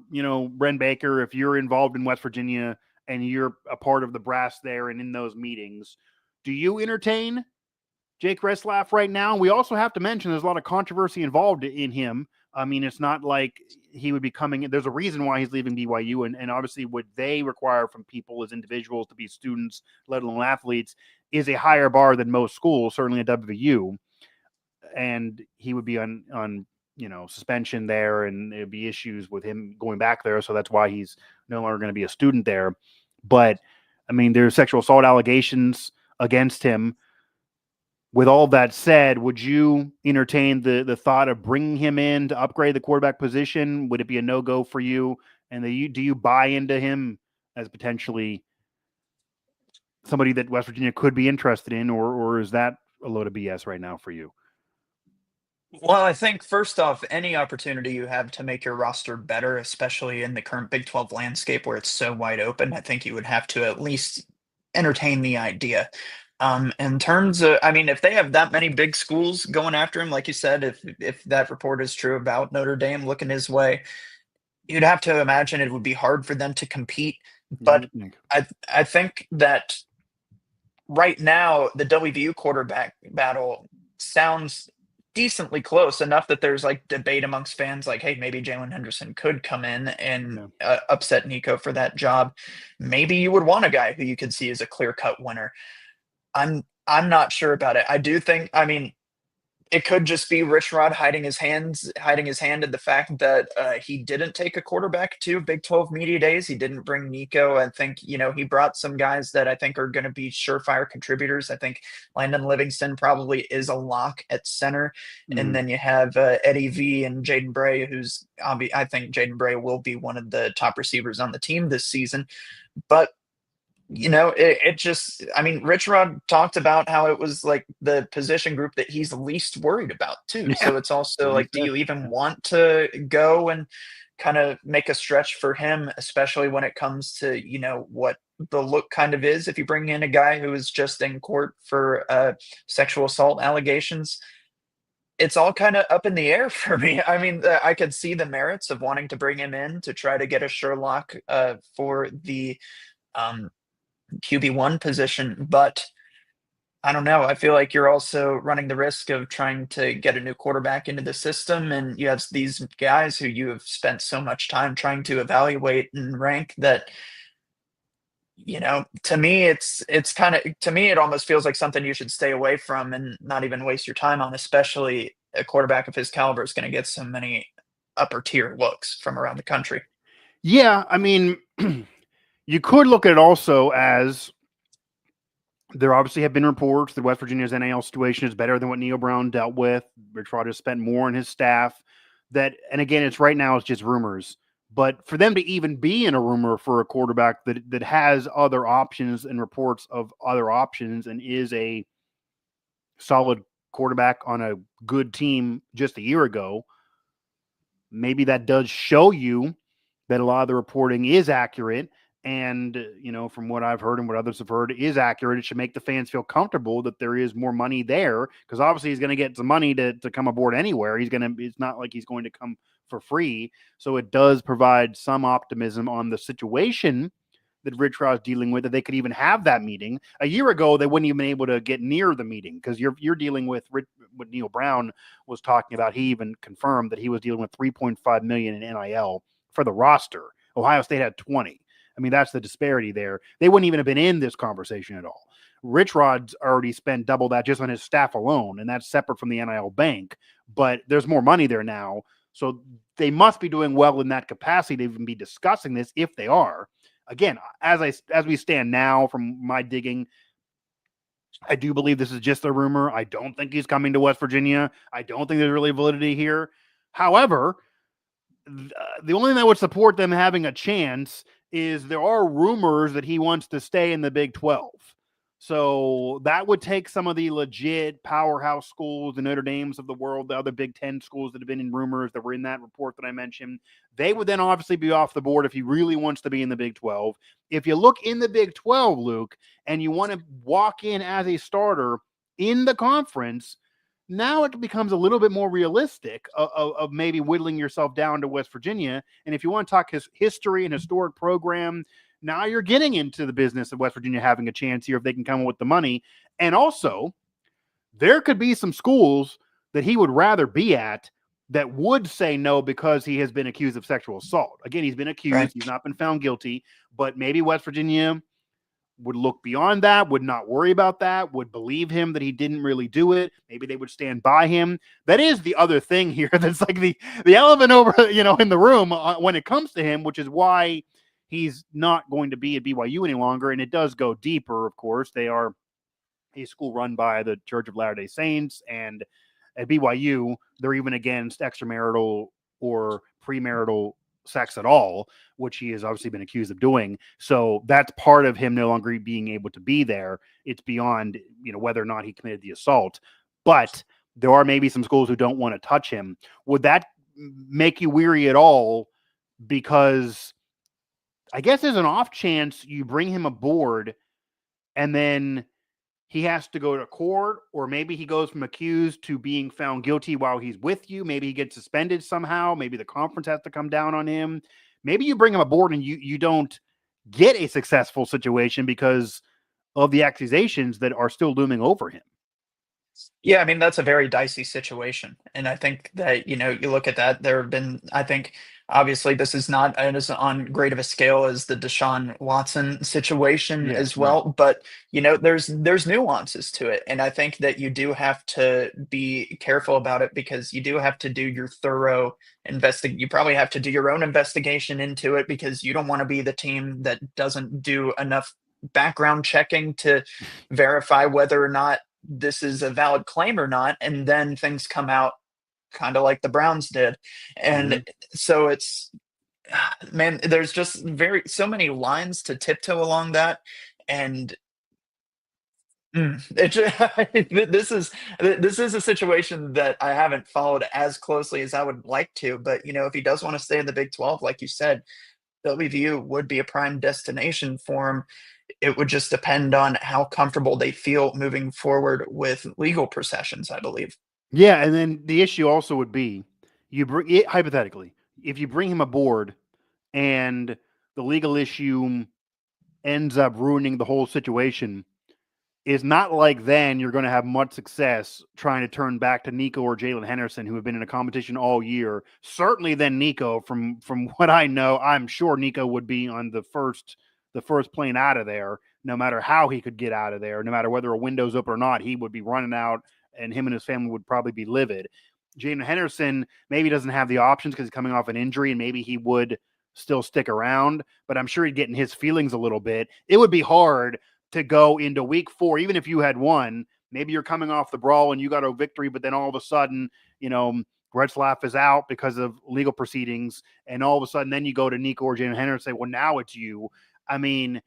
Brent Baker, if you're involved in West Virginia and you're a part of the brass there and in those meetings, do you entertain Jake Retzlaff right now? We also have to mention there's a lot of controversy involved in him I mean, it's not like he would be coming in. There's a reason why he's leaving BYU. And obviously, what they require from people as individuals to be students, let alone athletes, is a higher bar than most schools, certainly at WVU. And he would be on suspension there, and there'd be issues with him going back there. So that's why he's no longer going to be a student there. But I mean, there's sexual assault allegations against him. With all that said, would you entertain the thought of bringing him in to upgrade the quarterback position? Would it be a no-go for you? And do you buy into him as potentially somebody that West Virginia could be interested in, or is that a load of BS right now for you? Well, I think first off, any opportunity you have to make your roster better, especially in the current Big 12 landscape where it's so wide open, I think you would have to at least entertain the idea. In terms of, I mean, if they have that many big schools going after him, like you said, if that report is true about Notre Dame looking his way, you'd have to imagine it would be hard for them to compete. But I think that right now the WVU quarterback battle sounds decently close enough that there's like debate amongst fans like, hey, maybe Jalen Henderson could come in and upset Nico for that job. Maybe you would want a guy who you could see as a clear-cut winner. I'm not sure about it. I do think, I mean, it could just be Rich Rod hiding his hand in the fact that he didn't take a quarterback to Big 12 media days. He didn't bring Nico. I think, he brought some guys that I think are going to be surefire contributors. I think Landon Livingston probably is a lock at center. Mm-hmm. And then you have Eddie V and Jaden Bray, I think Jaden Bray will be one of the top receivers on the team this season. But it just, I mean, Rich Rod talked about how it was like the position group that he's least worried about too. Yeah. So it's also like, do you even want to go and kind of make a stretch for him, especially when it comes to, what the look kind of is if you bring in a guy who is just in court for sexual assault allegations? It's all kind of up in the air for me. I mean, I could see the merits of wanting to bring him in to try to get a Sherlock for the QB1 position, but I don't know. I feel like you're also running the risk of trying to get a new quarterback into the system, and you have these guys who you have spent so much time trying to evaluate and rank that, to me, it almost feels like something you should stay away from and not even waste your time on, especially a quarterback of his caliber is going to get so many upper tier looks from around the country. Yeah, I mean, you could look at it also as there obviously have been reports that West Virginia's NIL situation is better than what Neil Brown dealt with. Rich Rod has spent more on his staff. And again, it's just rumors. But for them to even be in a rumor for a quarterback that has other options and reports of other options and is a solid quarterback on a good team just a year ago, maybe that does show you that a lot of the reporting is accurate. And, from what I've heard and what others have heard is accurate. It should make the fans feel comfortable that there is more money there, because obviously he's going to get some money to come aboard anywhere. It's not like he's going to come for free. So it does provide some optimism on the situation that Rich Rod's dealing with, that they could even have that meeting. A year ago, they wouldn't even been able to get near the meeting, because you're dealing with what Neil Brown was talking about. He even confirmed that he was dealing with $3.5 million in NIL for the roster. Ohio State had 20. I mean, that's the disparity there. They wouldn't even have been in this conversation at all. Rich Rod's already spent double that just on his staff alone, and that's separate from the NIL bank. But there's more money there now, so they must be doing well in that capacity to even be discussing this, if they are. Again, as we stand now, from my digging, I do believe this is just a rumor. I don't think he's coming to West Virginia. I don't think there's really validity here. However, the only thing that would support them having a chance is there are rumors that he wants to stay in the Big 12. So that would take some of the legit powerhouse schools, the Notre Dames of the world, the other Big 10 schools that have been in rumors that were in that report that I mentioned. They would then obviously be off the board if he really wants to be in the Big 12. If you look in the Big 12, Luke, and you want to walk in as a starter in the conference, now it becomes a little bit more realistic of maybe whittling yourself down to West Virginia. And if you want to talk his history and historic program, now you're getting into the business of West Virginia having a chance here if they can come up with the money. And also, there could be some schools that he would rather be at that would say no because he has been accused of sexual assault. Again, he's been accused. Right. He's not been found guilty, but maybe West Virginia would look beyond that, would not worry about that, would believe him that he didn't really do it. Maybe they would stand by him. That is the other thing here. That's like the elephant over, in the room when it comes to him, which is why he's not going to be at BYU any longer. And it does go deeper, of course. They are a school run by the Church of Latter-day Saints, and at BYU, they're even against extramarital or premarital sex at all, which he has obviously been accused of doing. So that's part of him no longer being able to be there. It's beyond, whether or not he committed the assault. But there are maybe some schools who don't want to touch him. Would that make you weary at all? Because I guess there's an off chance you bring him aboard and then he has to go to court, or maybe he goes from accused to being found guilty while he's with you. Maybe he gets suspended somehow. Maybe the conference has to come down on him. Maybe you bring him aboard and you don't get a successful situation because of the accusations that are still looming over him. Yeah, I mean, that's a very dicey situation. And I think that, you look at that, there have been, I think, obviously, this is not as on great of a scale as the Deshaun Watson situation Yeah, as right. well. But, there's nuances to it. And I think that you do have to be careful about it because you do have to do your thorough you probably have to do your own investigation into it because you don't want to be the team that doesn't do enough background checking to verify whether or not this is a valid claim or not, and then things come out kind of like the Browns did. And so it's man, there's just so many lines to tiptoe along that. And it this is a situation that I haven't followed as closely as I would like to. But if he does want to stay in the Big 12, like you said, WVU would be a prime destination for him. It would just depend on how comfortable they feel moving forward with legal processions, I believe. Yeah, and then the issue also would be you bring it hypothetically, if you bring him aboard and the legal issue ends up ruining the whole situation, is not like then you're going to have much success trying to turn back to Nico or Jalen Henderson, who have been in a competition all year. Certainly, then Nico, from what I know, I'm sure Nico would be on the first plane out of there, no matter how he could get out of there, no matter whether a window's open or not, he would be running out, and him and his family would probably be livid. Jalen Henderson maybe doesn't have the options because he's coming off an injury, and maybe he would still stick around, but I'm sure he'd get in his feelings a little bit. It would be hard to go into week 4, even if you had won, maybe you're coming off the brawl and you got a victory, but then all of a sudden, Retzlaff is out because of legal proceedings. And all of a sudden, then you go to Nico or Jalen Henderson and say, well, now it's you. I mean,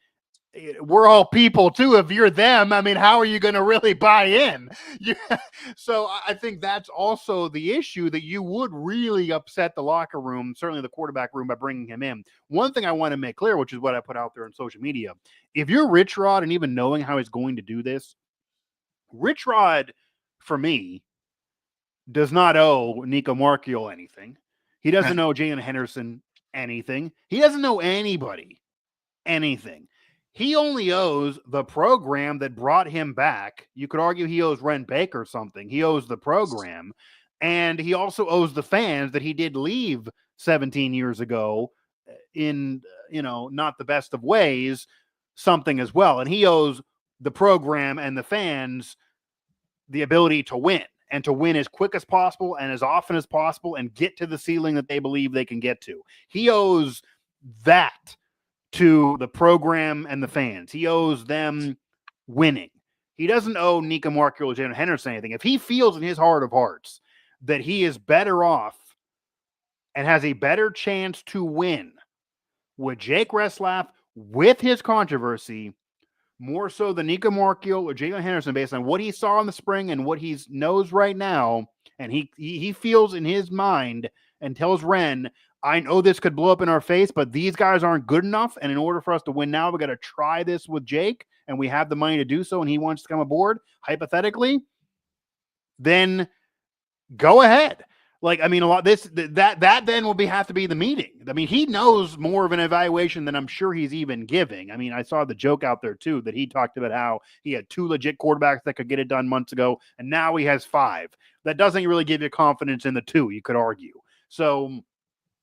we're all people too. If you're them, I mean, how are you going to really buy in? So I think that's also the issue, that you would really upset the locker room, certainly the quarterback room, by bringing him in. One thing I want to make clear, which is what I put out there on social media, if you're Rich Rod and even knowing how he's going to do this, Rich Rod, for me, does not owe Nico Marchiol anything. He doesn't owe Jalen Henderson anything. He doesn't owe anybody anything. He only owes the program that brought him back. You could argue he owes Ren Baker something. He owes the program. And he also owes the fans that he did leave 17 years ago in, not the best of ways, something as well. And he owes the program and the fans the ability to win, and to win as quick as possible and as often as possible and get to the ceiling that they believe they can get to. He owes that to the program and the fans. He owes them winning. He doesn't owe Nico Marchiol or Jalen Henderson anything. If he feels in his heart of hearts that he is better off and has a better chance to win with Jake Retzlaff, with his controversy, more so than Nico Marchiol or Jalen Henderson, based on what he saw in the spring and what he knows right now, and he feels in his mind and tells Ren, I know this could blow up in our face, but these guys aren't good enough, and in order for us to win now, we got to try this with Jake, and we have the money to do so, and he wants to come aboard, hypothetically, then go ahead. Like, I mean, a lot that then will have to be the meeting. I mean, he knows more of an evaluation than I'm sure he's even giving. I mean, I saw the joke out there too that he talked about how he had 2 legit quarterbacks that could get it done months ago, and now he has 5. That doesn't really give you confidence in the 2, you could argue. So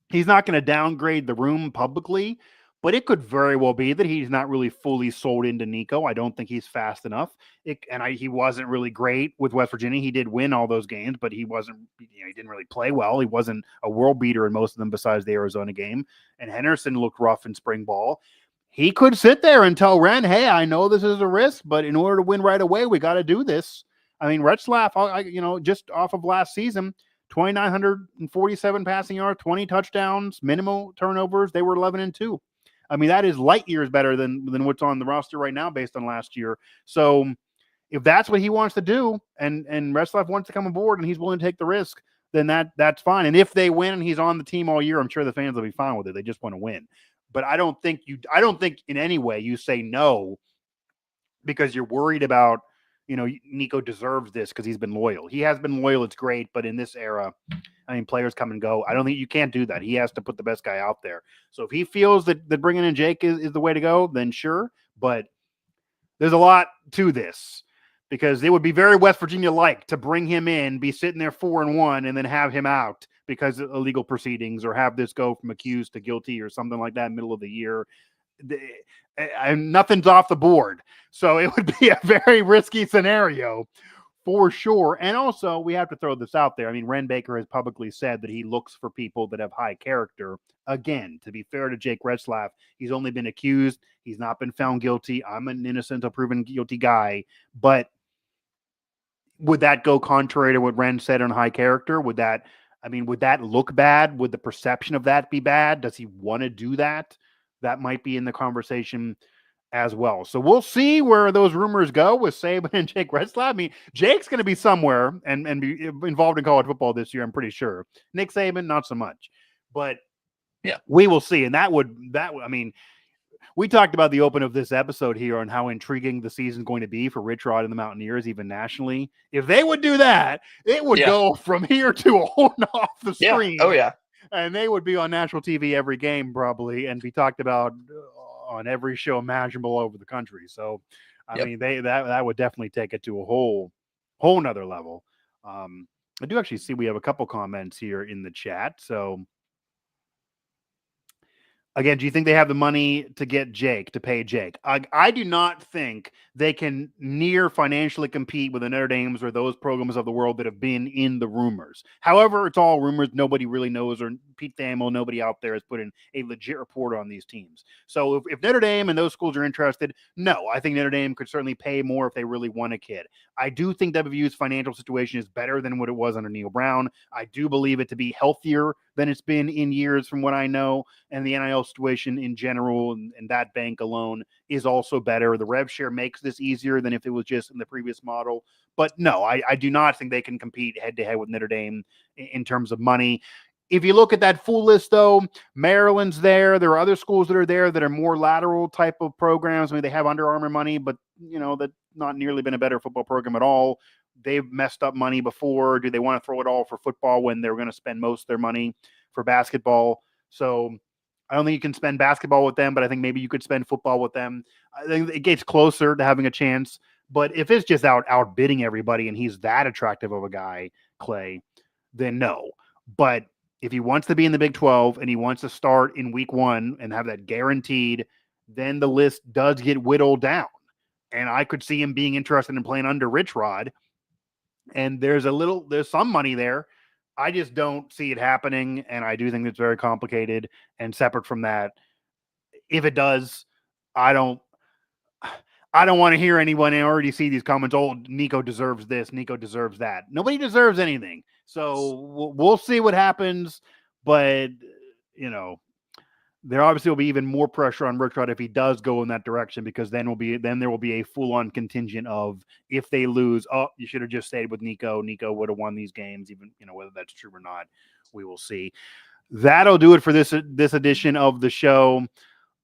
he's not going to downgrade the room publicly, but it could very well be that he's not really fully sold into Nico. I don't think he's fast enough. He wasn't really great with West Virginia. He did win all those games, but he wasn't. He didn't really play well. He wasn't a world beater in most of them, besides the Arizona game. And Henderson looked rough in spring ball. He could sit there and tell Ren, "Hey, I know this is a risk, but in order to win right away, we got to do this." I mean, Retzlaff, just off of last season, 2,947 passing yards, 20 touchdowns, minimal turnovers. They were 11-2. I mean, that is light years better than what's on the roster right now based on last year. So if that's what he wants to do and Retzlaff wants to come aboard and he's willing to take the risk, then that's fine. And if they win and he's on the team all year, I'm sure the fans will be fine with it. They just want to win. But I don't think in any way you say no because you're worried about, Nico deserves this because he's been loyal. He has been loyal. It's great. But in this era, I mean, players come and go. I don't think you can't do that. He has to put the best guy out there. So if he feels that bringing in Jake is the way to go, then sure. But there's a lot to this because it would be very West Virginia-like to bring him in, be sitting there 4-1, and then have him out because of illegal proceedings or have this go from accused to guilty or something like that middle of the year. Nothing's off the board. So it would be a very risky scenario for sure. And also, we have to throw this out there. I mean, Ren Baker has publicly said that he looks for people that have high character. Again, to be fair to Jake Retzlaff, he's only been accused. He's not been found guilty. I'm an innocent until proven guilty guy. But would that go contrary to what Ren said on high character? Would that look bad? Would the perception of that be bad? Does he want to do that? That might be in the conversation as well. So we'll see where those rumors go with Saban and Jake Retzlaff. I mean, Jake's going to be somewhere and be involved in college football this year, I'm pretty sure. Nick Saban, not so much. But yeah, we will see. And I mean, we talked about the open of this episode here on how intriguing the season's going to be for Rich Rod and the Mountaineers, even nationally. If they would do that, it would go from here to a whole off the screen. Oh, yeah. And they would be on national TV every game probably and be talked about on every show imaginable over the country. So, I mean, that would definitely take it to a whole nother level. I do actually see we have a couple comments here in the chat. So, again, do you think they have the money to pay Jake? I do not think they can near financially compete with the Notre Dames or those programs of the world that have been in the rumors. However, it's all rumors. Nobody really knows, or Pete Thamel, nobody out there has put in a legit report on these teams. So if Notre Dame and those schools are interested, no, I think Notre Dame could certainly pay more if they really want a kid. I do think WVU's financial situation is better than what it was under Neil Brown. I do believe it to be healthier than it's been in years from what I know, and the NIL situation in general and that bank alone is also better. The rev share makes this easier than if it was just in the previous model. But no, I do not think they can compete head-to-head with Notre Dame in terms of money. If you look at that full list, though, Maryland's there. There are other schools that are there that are more lateral type of programs. I mean, they have Under Armour money, but, that's not nearly been a better football program at all. They've messed up money before. Do they want to throw it all for football when they're going to spend most of their money for basketball? So I don't think you can spend basketball with them, but I think maybe you could spend football with them. I think it gets closer to having a chance. But if it's just outbidding everybody and he's that attractive of a guy, Clay, then no. But if he wants to be in the Big 12 and he wants to start in week 1 and have that guaranteed, then the list does get whittled down. And I could see him being interested in playing under Rich Rod. And there's some money there. I just don't see it happening. And I do think it's very complicated. And separate from that, if it does, I don't want to hear anyone. I already see these comments. Oh, Nico deserves this. Nico deserves that. Nobody deserves anything. So we'll see what happens. But, there obviously will be even more pressure on Rich Rod if he does go in that direction, because then there will be a full-on contingent of, if they lose, oh, you should have just stayed with Nico. Nico would have won these games, even whether that's true or not. We will see. That'll do it for this edition of the show.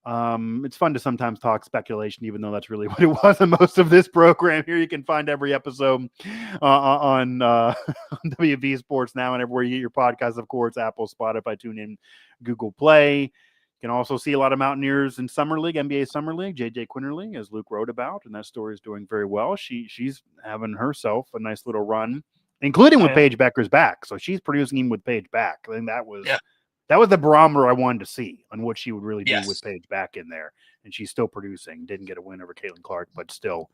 It's fun to sometimes talk speculation, even though that's really what it was in most of this program. Here you can find every episode on WV Sports Now and everywhere you get your podcasts, of course, Apple, Spotify, TuneIn, Google Play. You can also see a lot of Mountaineers in Summer League, NBA Summer League, JJ Quinterly, as Luke wrote about, and that story is doing very well. She's having herself a nice little run, including with Paige Becker's back. So she's producing him with Paige back. I think that was the barometer I wanted to see on what she would really do with Paige back in there. And she's still producing. Didn't get a win over Caitlin Clark, but still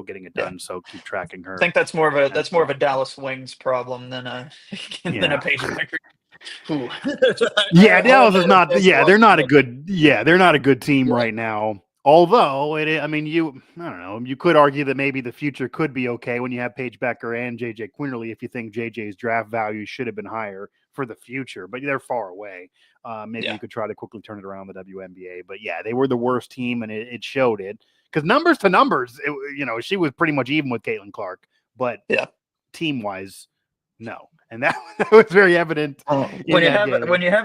getting it done. So keep tracking her. I think that's more of a Dallas Wings problem than a Paige Becker. Dallas is not. They're not a good. They're not a good team right now. Although I don't know. You could argue that maybe the future could be okay when you have Paige Becker and JJ Quinterly. If you think JJ's draft value should have been higher for the future, but they're far away. Maybe you could try to quickly turn it around the WNBA. But they were the worst team, and it showed it because numbers to numbers, she was pretty much even with Caitlin Clark, but team wise, no. And that was very evident. When you have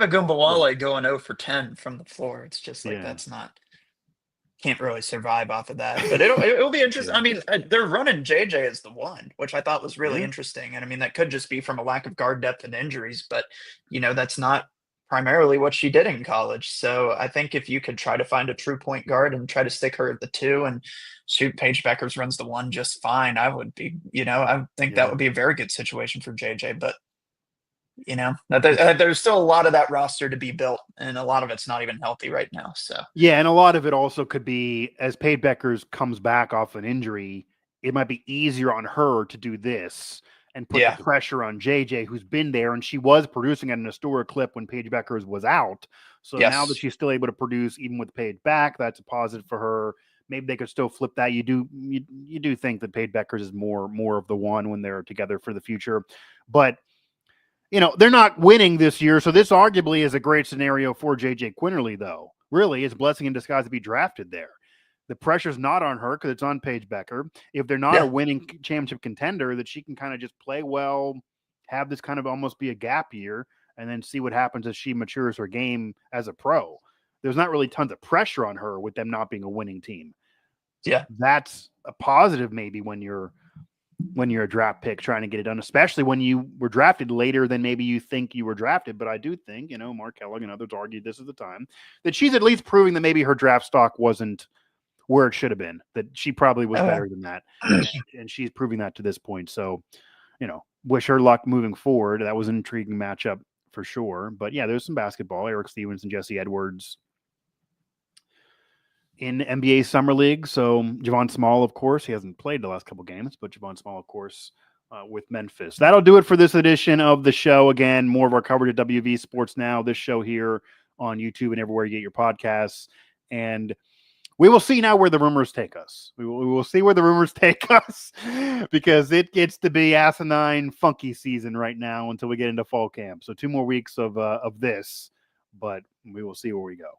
a Gumbawale going 0 for 10 from the floor, it's just like that's not. Can't really survive off of that, but it'll be interesting. I mean, they're running JJ as the one, which I thought was really interesting. And I mean, that could just be from a lack of guard depth and injuries, but that's not primarily what she did in college. So I think if you could try to find a true point guard and try to stick her at the 2 and shoot Paige Beckers runs the 1 just fine, I would be, I think that would be a very good situation for JJ, but there's still a lot of that roster to be built, and a lot of it's not even healthy right now. So and a lot of it also could be as Paige Beckers comes back off an injury, it might be easier on her to do this and put the pressure on JJ, who's been there, and she was producing at an historic clip when Paige Beckers was out. So now that she's still able to produce even with Paige back, that's a positive for her. Maybe they could still flip that. You do think that Paige Beckers is more of the one when they're together for the future, but. They're not winning this year, so this arguably is a great scenario for JJ Quinterly, though. Really, it's a blessing in disguise to be drafted there. The pressure's not on her because it's on Paige Becker. If they're not a winning championship contender, that she can kind of just play well, have this kind of almost be a gap year, and then see what happens as she matures her game as a pro. There's not really tons of pressure on her with them not being a winning team. Yeah. That's a positive maybe when you're a draft pick trying to get it done, especially when you were drafted later than maybe you think you were drafted. But I do think, Mark Kelly and others argued this is the time that she's at least proving that maybe her draft stock wasn't where it should have been, that she probably was better than that. And she's proving that to this point. So, wish her luck moving forward. That was an intriguing matchup for sure. But there's some basketball. Eric Stevens and Jesse Edwards in NBA Summer League. So Javon Small, of course, he hasn't played the last couple games, but Javon Small, of course, with Memphis. That'll do it for this edition of the show. Again, more of our coverage at WV Sports Now, this show here on YouTube and everywhere you get your podcasts. And we will see now where the rumors take us. We will see where the rumors take us because it gets to be asinine, funky season right now until we get into fall camp. So 2 more weeks of this, but we will see where we go.